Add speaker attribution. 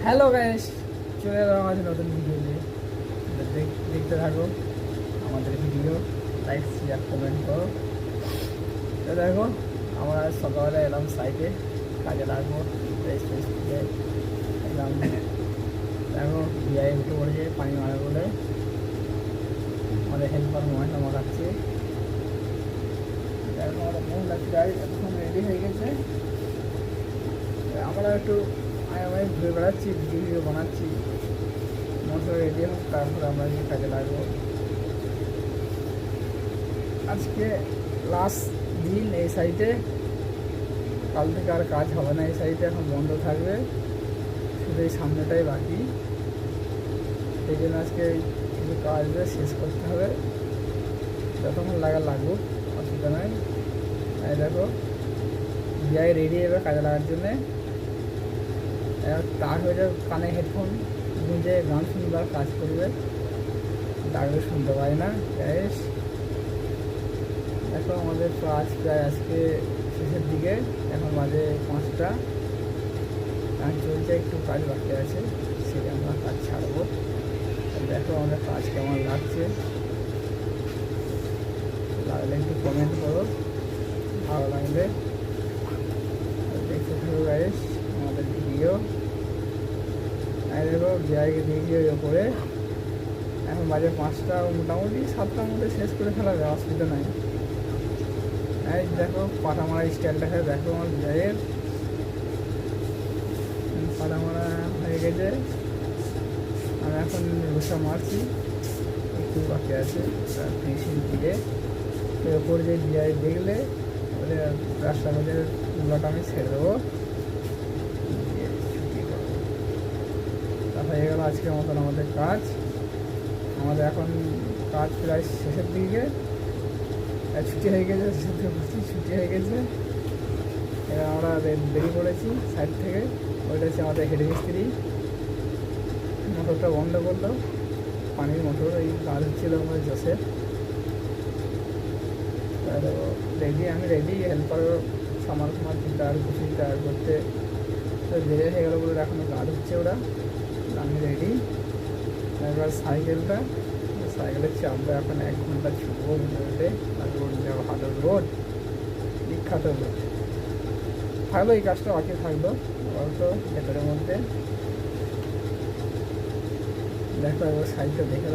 Speaker 1: Hello guys, চলে এলাম আমাদের নতুন ভিডিও নিয়ে। দেখতে থাকো আমাদের ভিডিও, লাইক শেয়ার কমেন্ট করো। তো দেখো, আমরা সকালবেলা এলাম সাইটে, কাজে লাগবো। ফ্রেশ ফ্রেশ দিয়ে এলাম। দেখো বিয়ে উঠে পড়েছে পানি মারা বলে, আমাদের হেল্পার ময়না মাখাচ্ছে। দেখো আমাদের মহিলা গাড়ি এখন রেডি হয়ে গেছে। আমরা একটু আমি ঘুরে বেড়াচ্ছি, ভিডিও বানাচ্ছি। মোটর রেডি হোক, তারপর আমরা গিয়ে কাজে লাগবো। আজকে লাস্ট দিন এই সাইটে, কাল থেকে আর কাজ হবে না। এই সাইটে এখন বন্ধ থাকবে, শুধু এই সামনেটাই বাকি। সেই জন্য আজকে কিছু কাজটা শেষ করতে হবে, যতক্ষণ লাগবো, অসুবিধা নয়। এই দেখো বিআই রেডি এবার কাজে লাগার জন্যে। তার হয়ে যাবে কানে হেডফোন গুঁজে গান শুনবে আর কাজ করবে, ডাকলে শুনতে পায় না। গ্যাস দেখো আমাদের কাজ প্রায় আজকে শেষের দিকে, এখন বাজে 5টা। কাজ চলছে, একটু কাজ বাকি আছে, সেটা আমরা কাজ ছাড়বো। দেখো আমাদের কাজ কেমন লাগছে, লাগলে একটু কমেন্ট করো, ভালো লাগলে দেখতে থাকো গাইস আমাদের ভিডিও। দেখো বিআইকে দিয়ে ওপরে, এখন বাজে 5টা, মোটামুটি 7টার মধ্যে শেষ করে ফেলা যায়, অসুবিধা নাই। এই দেখো পাটা মারা স্টাইলটা দেখো আমার বিআইয়ের, পাটা মারা হয়ে গেছে। আমি এখন রুসা মারছি, একটু বাকি আছে ফিনিশিং দিয়ে। ওপর যে বিআই দেখলে ওদের রাস্তা বাজার গুলোটা আমি ছেড়ে দেবো, ছুটি করবো। তা হয়ে গেল আজকের মতন আমাদের কাজ। আমাদের এখন কাজ প্রায় শেষের দিকে, ছুটি হয়ে গেছে, ছুটি হয়ে গেছে। এবার আমরা বেরিয়ে পড়েছি সাইড থেকে। ওইটা হচ্ছে আমাদের হেড মিস্ত্রি, মোটরটা বন্ধ করলো, পানির মোটর। এই কাজ হচ্ছিল আমাদের জোসের। রেডি, আমি রেডি, হেল্পার সামাল দিতে আর খুশি আর করতে দেরি হয়ে গেলো বলে এখনও কাজ হচ্ছে ওরা। আমি রেডি। এবার সাইকেলের চাপবে, এখন 1 ঘন্টা ছুটবো রোডে। আর রোড যাবো, হাটের রোড, বিখ্যাত রোড। থাকলো এই কাজটা বাকি থাকলো অল্প ভেতরের মধ্যে। দেখো এবার সাইডটা দেখে